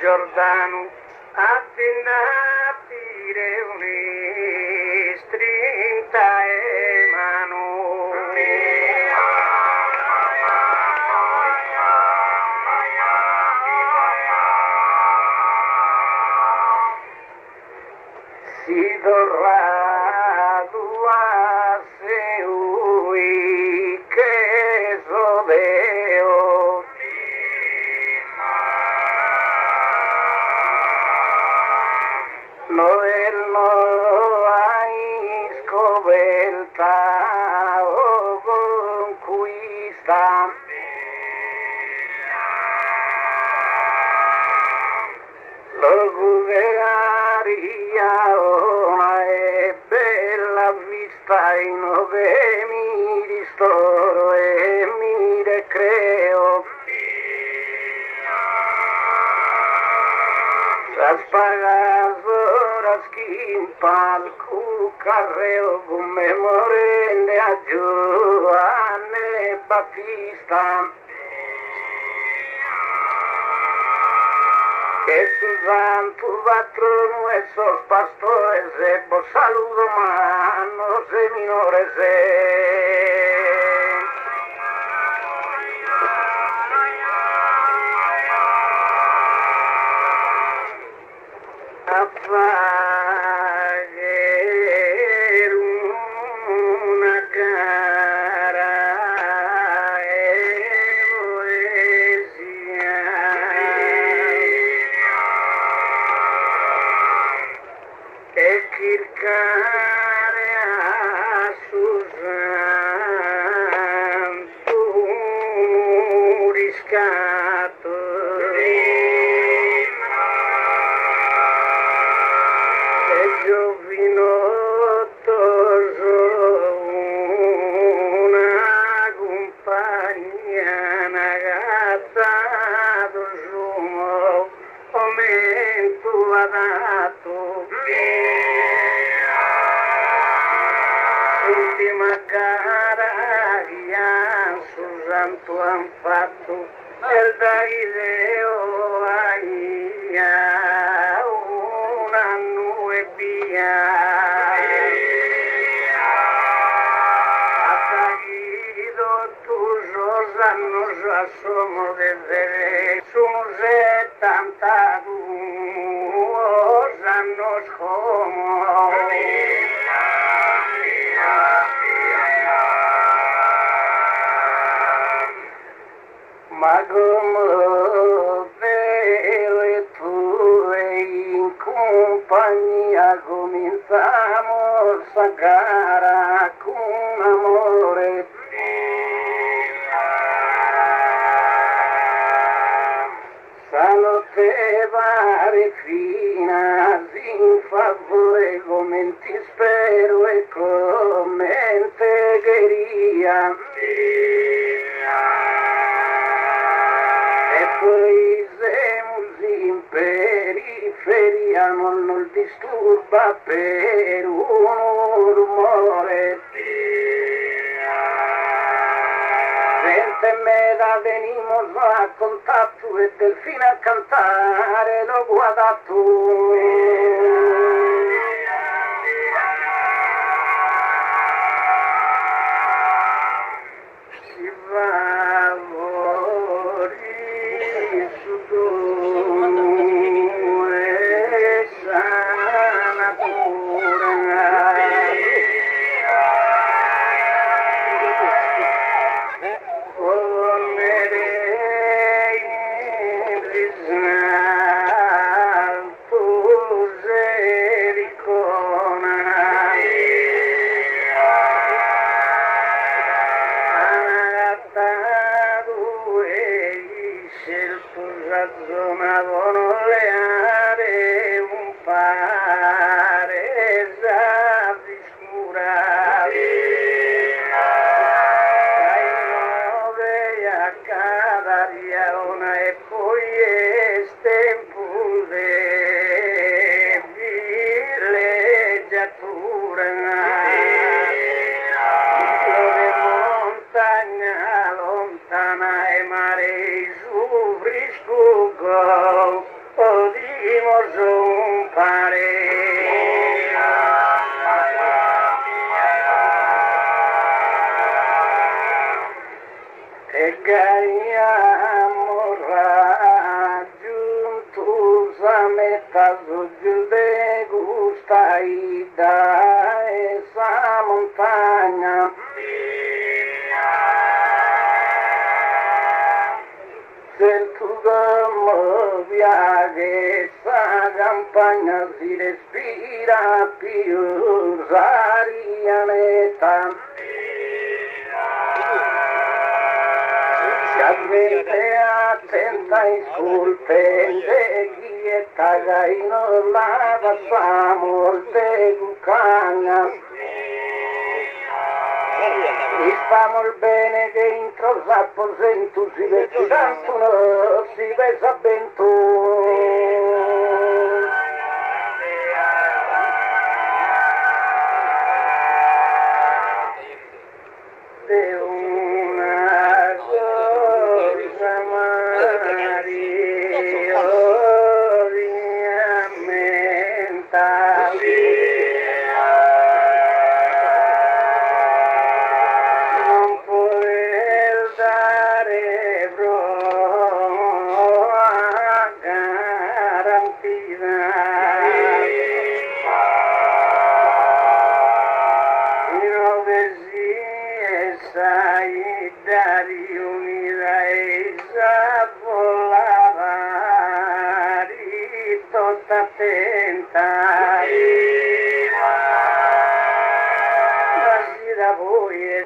Giordano attinapire un'istrinta e mano si dovrà duarse ui che sodeo no hay scoperta o conquista lo guerraria una è bella vista in dove mi ristoro e mi recreo las pagas horas quimpal cu carreo con memoria de Giovanni Battista que su santo patrono esos pastores de vos saludo manos de minores apaguer una cara poesia e cercare a Susanto riscatto giovinotto una compagnia una ragazza do sumo momento adatto ultima gara che su santo han fatto per Daideo un anno e via hasta que tus años somos desde sus 72 años como ma come vero e tu in compagnia cominciamo a gara con amore stanotte pare fina sin favore come ti spero e come te quería e poi siamo in periferia non disturba per un rumore Gente meda venimos a contar tu e delfina a cantare lo guarda tu. Si va a morire su due sana pura. Campagna si respira più arianeta, si avvente attenta in scolpende chi è tagaino la passamo de bucana. E stiamo bene che intro s'apposento si vede tanto no, si pesa ben tu. De una cosa Mario diamenta.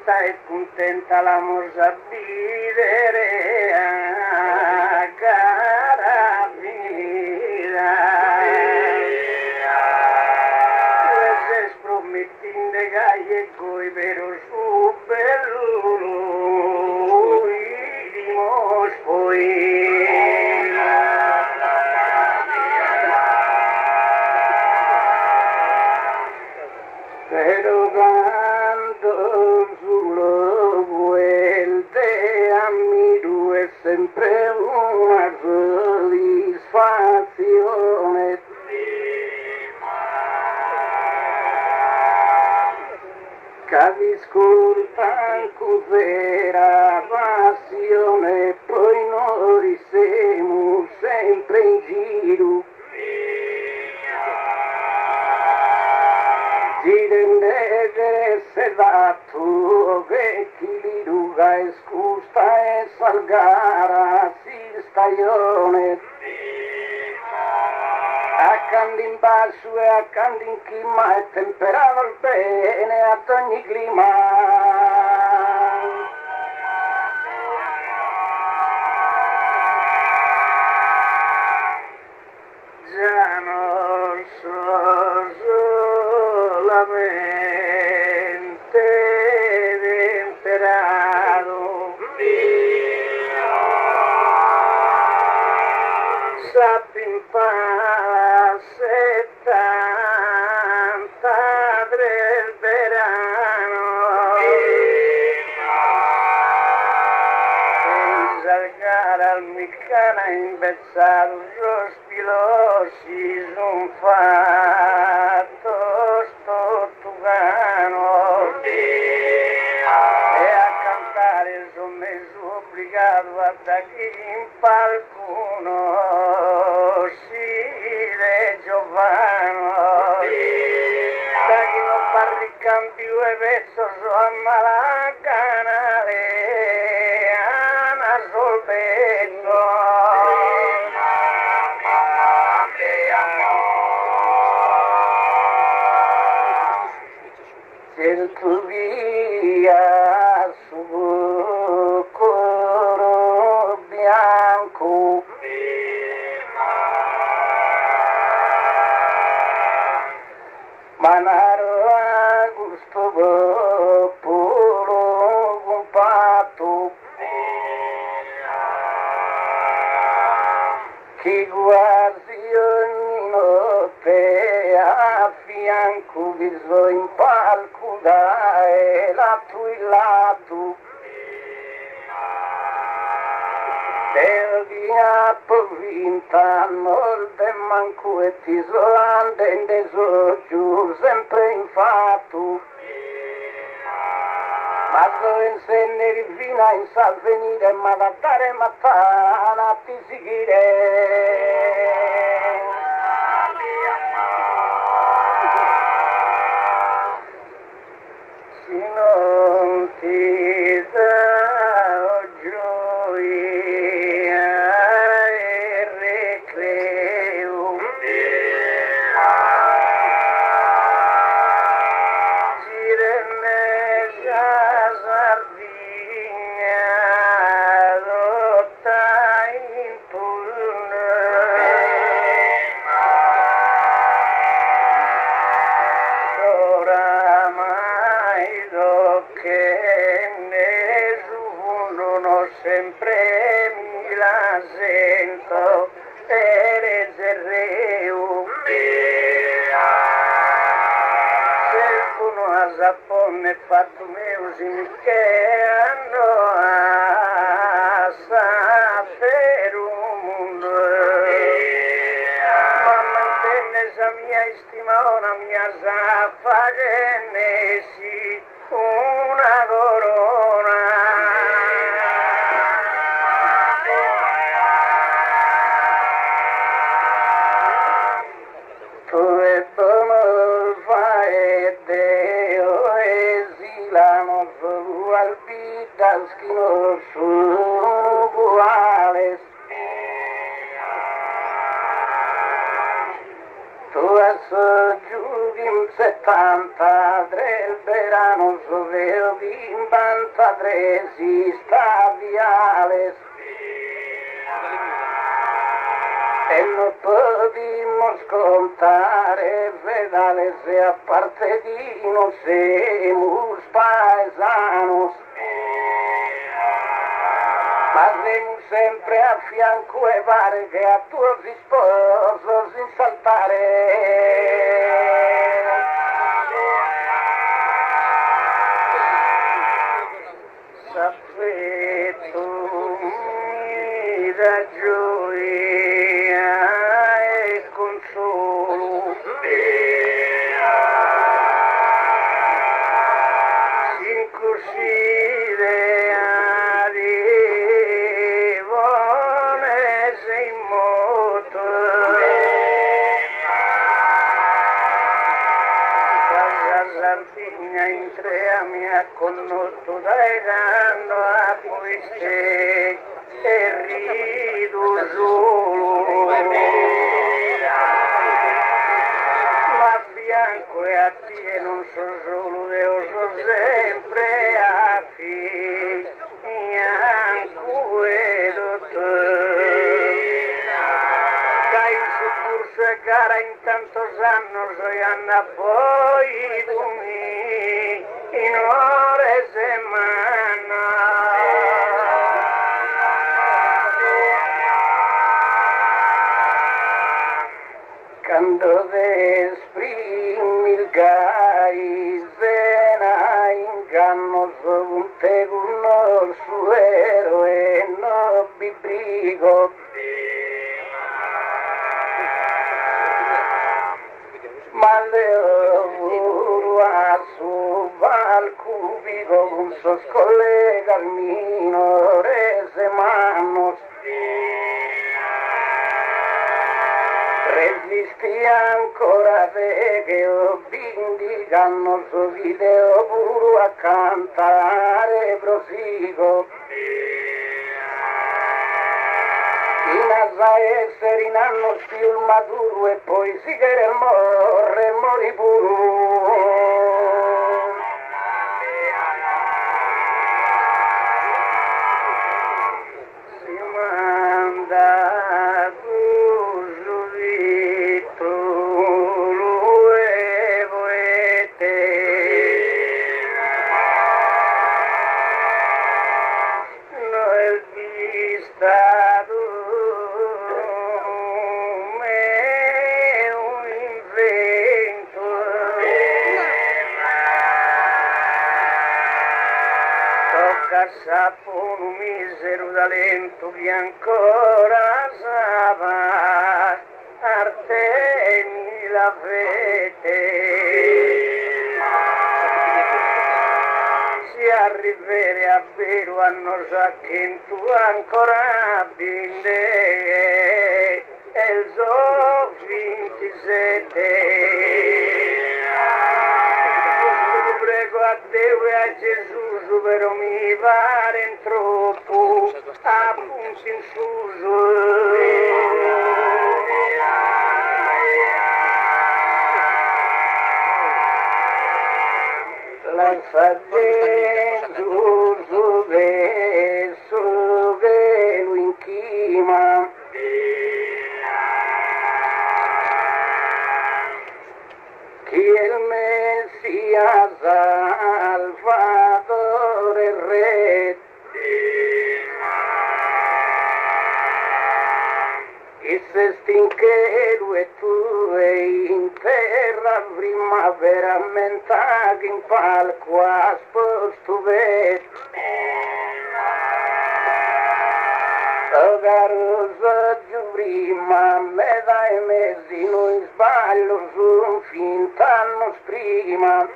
Stai contenta la morsa vivere a cara vita. Se spromettinde che coi vero su bello dimos poi. Pero quando sulo vuelve a mi è sempre una soddisfazione. Capisco il tanto vera passione, poi noi siamo sempre in giro. Dirende se dato che chi li ruga e scusta e salgara si stagione. Accanto in basso e accanto in clima è temperato il bene ad ogni clima. Già non so solamente temperato. Sappi in settanta del verano Tugana imbezzado, sospilosi son fatto sto Tugano e a cantare son messo obbligato a da chi in qualcuno si de Giovano da chi non barriccan più e pezzo so a malacanale ana solvetto sento via su coro bianco manaro a gusto puro compatto che quasi ogni notte a fianco vi so in palco dai lato in lato del diavolo vinta non de manco e ti so andende so giù sempre infatto ma so insenne rifina in sal venire ma da dare mattana ti seguire se non ti dà gioia e recreo gireneggia Sardegna lotta in turno oramai do che nessuno non sempre mi la sento per zerreo a Giappone fatto music che hanno a sapere un mondo ma mantenne sa mia stima una mia zappa che ne si una corona tu e tu fai Deo esilano su albidas che non sono uguali tu adesso giù in 73 il verano so vero in 93 si sta viale e non potimo scontare vedale se a parte di non siamo paesanos ma siamo sempre a fianco e pare che a tuo sposo si saltare sapeto mi da gioia e consolo sin così arrivone sei moto Sardegna in tre mi ha condotto dai danno a queste e rido solo ma bianco e a te non so solo io so sempre a te bianco e dottore dai su corso e gara in tantos annos e anna poi dumi in ore semana quando esprimi il gai zena inganno un te un suero e no bibrigo Maldeo a su valcubico con sos collega al minore manos resisti ancora che ho vindicanno su video puro a cantare prosigo in asa essere in anno più maturo e poi si che morre mori puro si manda giudito lui poete no è vista sapo un misero talento che ancora sa arte la fede si arrivere a vero hanno già che tu ancora binde e il so 27 prego a Dio e a Gesù però mi pare troppo appunto in suso la saggezza su verso velo in chima chi è il Messia Salvatore Re e se stinchero e tu e in terra primavera mentag in palco a sposto vetto Garosa giù prima, me dai mesi, non sbaglio, sono fint'annos prima.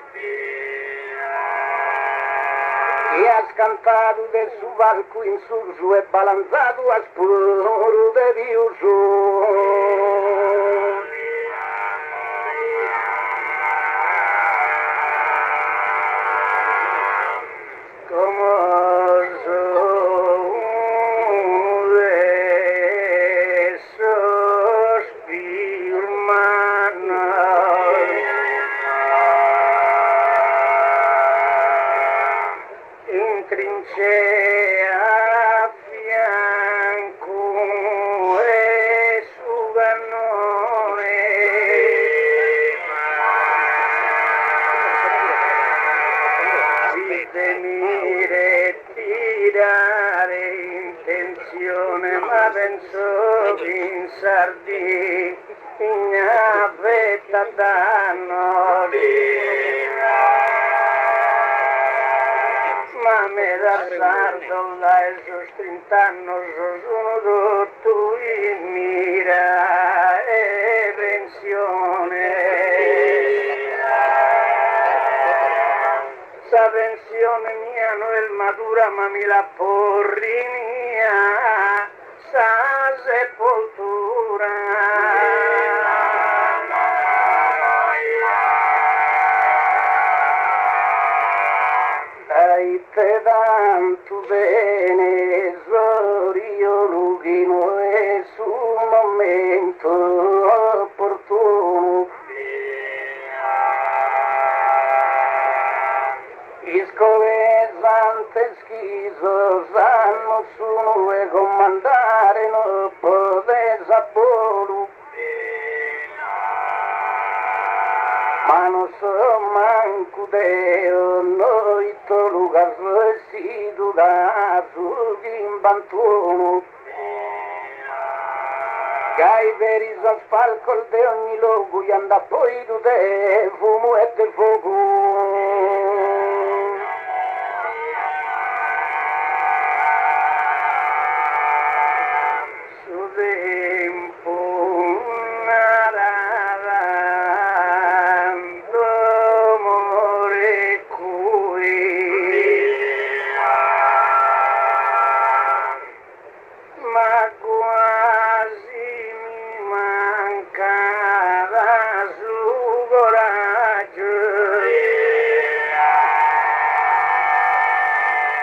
E ha scantato del suo palco in su e balanzato a spuro de Dio trincea a fianco e su cannone di venire tirare intenzione ma penso che in Sardegna vetta danno ma me da sardo la e sostintano sono tutto in mira e pensione sa pensione mia non è matura ma mi la porri mia sa sepoltura te tanto bene Sorio Lughino e sul momento opportuno iscovesante schizo sanno sono e comandare non pote sapolo ma non so manco Deo noi to lugar residu da su imbantuno gai veri so spalcol de ogni logo e anda poi tu te fumo e del fuoco su tempo mancava su coraggio,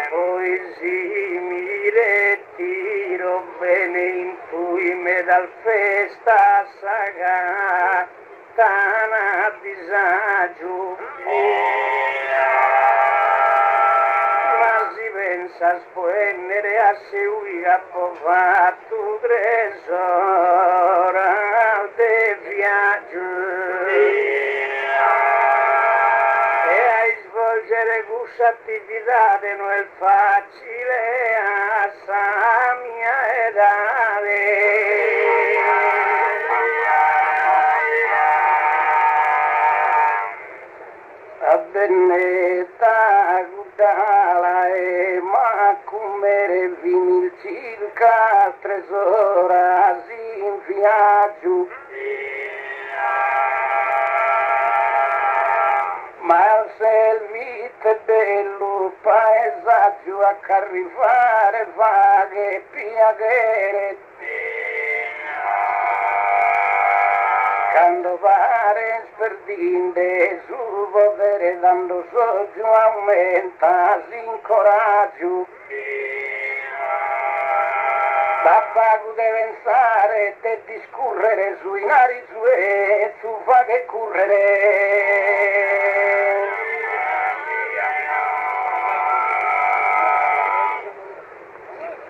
poi si mi ritiro bene in cui me dal festa saga tana disagio, ma si pensa spennere a seguire a povato tresora de viaggio e a svolgere questa attività non è facile a sa mia a bennetta gudala e ma come vini circa 3 ore in viaggio, ma se il vita è bello paesaggio a arrivare vaghe piaghere quando pare sperdinde su potere dando soggio aumenta l'incoraggio. Babbago deve pensare e discorrere sui nari sue su fa che correre.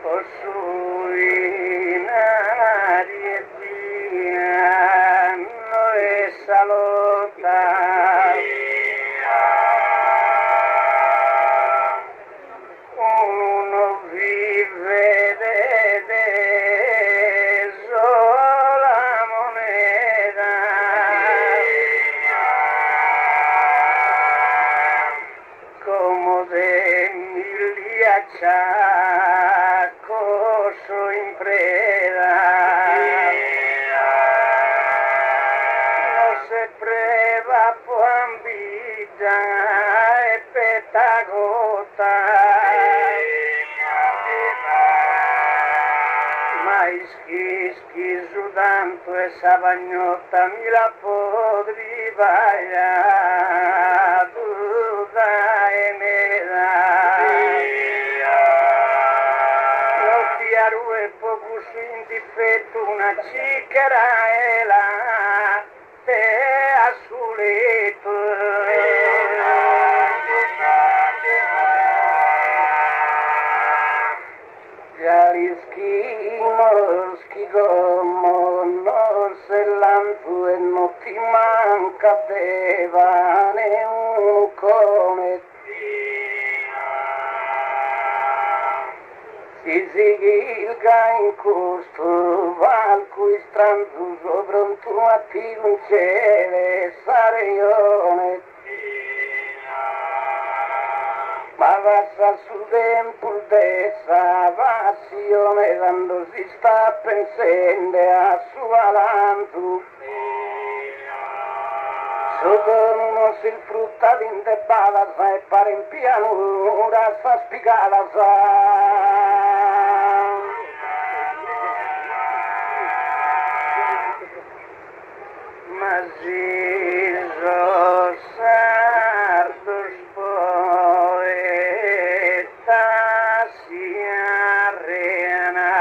O sui nari e diano e salota uno vive de sola moneta come de migliaccia coso in preda non se preva può ambita e petagota ma ischi su tanto e savagnotta mi la podri vaia tutta e mera non ti arue poco su in difetto una cicchera e la te a suletto Jalischi como non se l'antu e non ti manca beva né un come si sigilga in costo val cui stranzu sopra un tuo attivo in cielo saraione ma passa sul tempo dessa passione quando si sta pensando a sua lantu sotto uno si frutta in debala e pare in pianura sta spiegata ma si sardo poeta si arena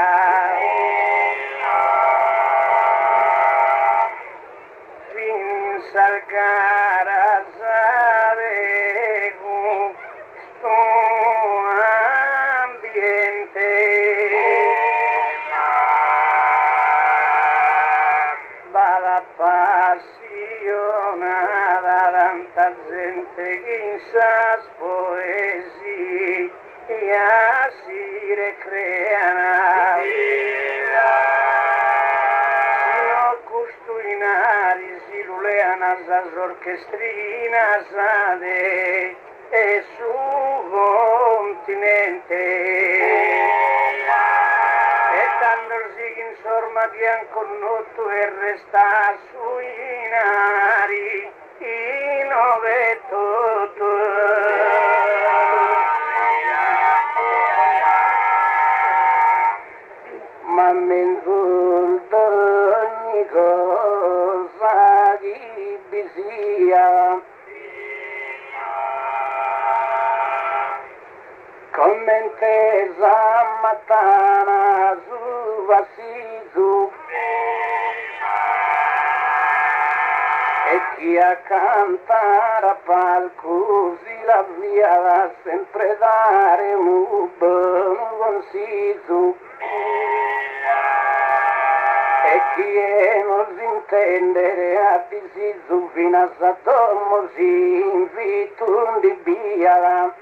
fin salgara sabe gusto ambiente la appassionata tanta gente che in sa poesia si recreana sino costuinari si luleana sas orchestrinas de e su continente insomma che han conosciuto e resta sui nari in ovetto ma mi insulta ogni cosa via. Commentesa matana su vasizu e chi a cantare a palco si la via sempre dare un buon consiglio. E chi non si intendere a disizu fino a Satomo si invito di via.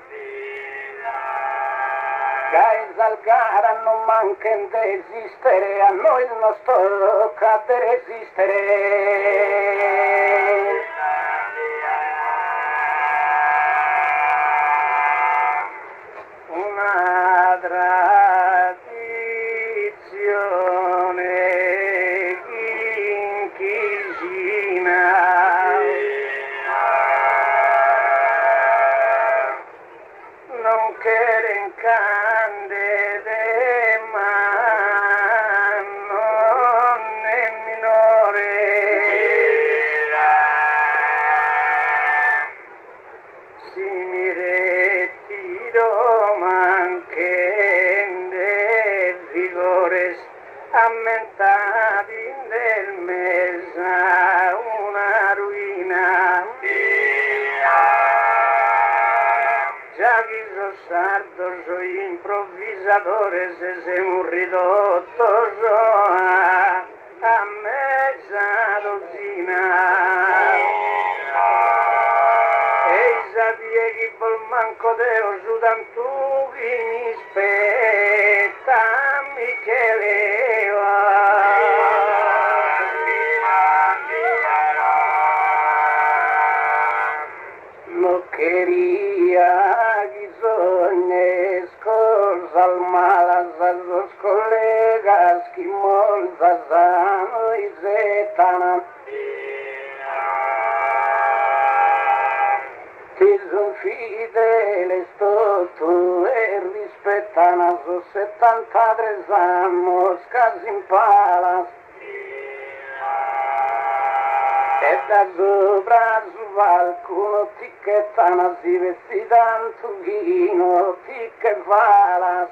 Che al gara non manca di esistere, a noi non tocca di resistere. Una tradizione inquisina non quieren candele ma non è minore. Si mi retiro manchende vigores aumentati del mesa una ruina. Ya que sos sardo, soy improvisadores, se un ridotto a mezza dozzina. E sabia che vol manco Deo su tanto che mi spetta Micheleva. No quería guisones, cosas malas a los colegas que molzas y zetana. Ti son fideles todo e rispettan a sus 73 años casi in palas. E da sopra su qualcuno ti che tana si vesti tanto vino, ti che falas.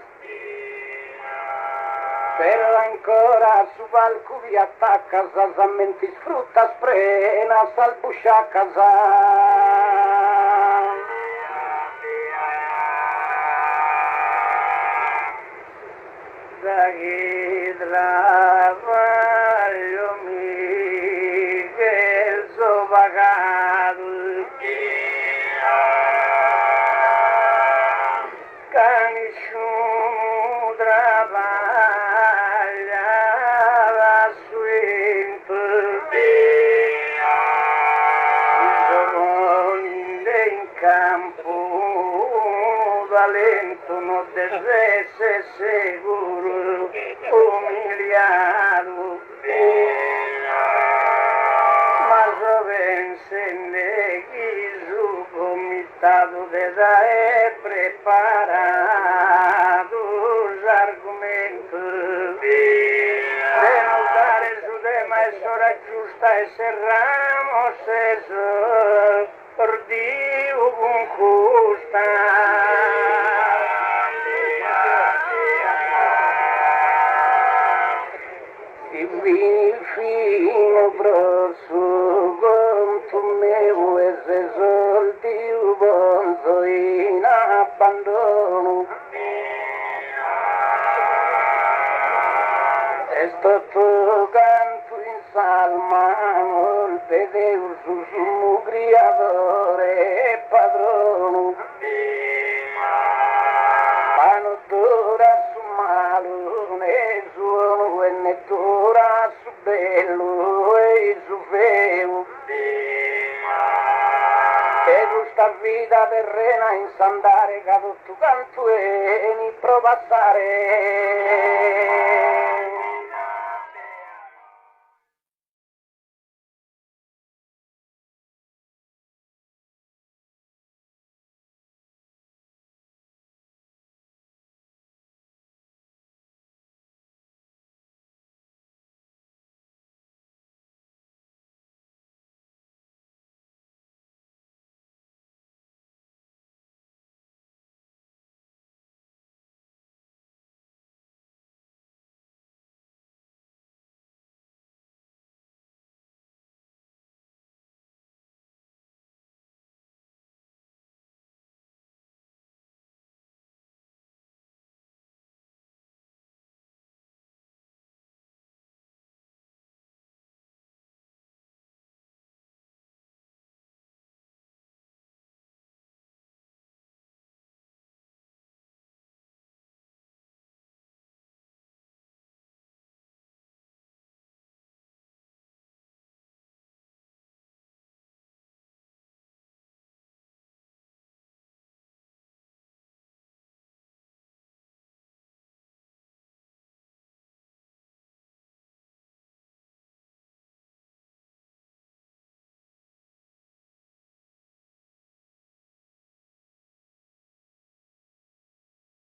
Però ancora su palco vi attacca, sasamenti sfrutta, sprena, salbuscia a casa. Da che travaglio mi che so pagato, che nessuno travaglia da suento. Sono in campo valento, non deve essere sicuro, umiliato. Ma so pensare che su comitato de da è preparato l'argomento de non dare su tema e sora giusta e serramo seso per Dio con custa. Si vini fino grosso conto meu e se soldi bonzo in abbandono. E sto canto in salma non vedevo su mugriatore e padrono. Pano d'ora su malone suono e nettora su bello e su feo. E questa vita terrena in sandare che tutto canto e ni pro passare.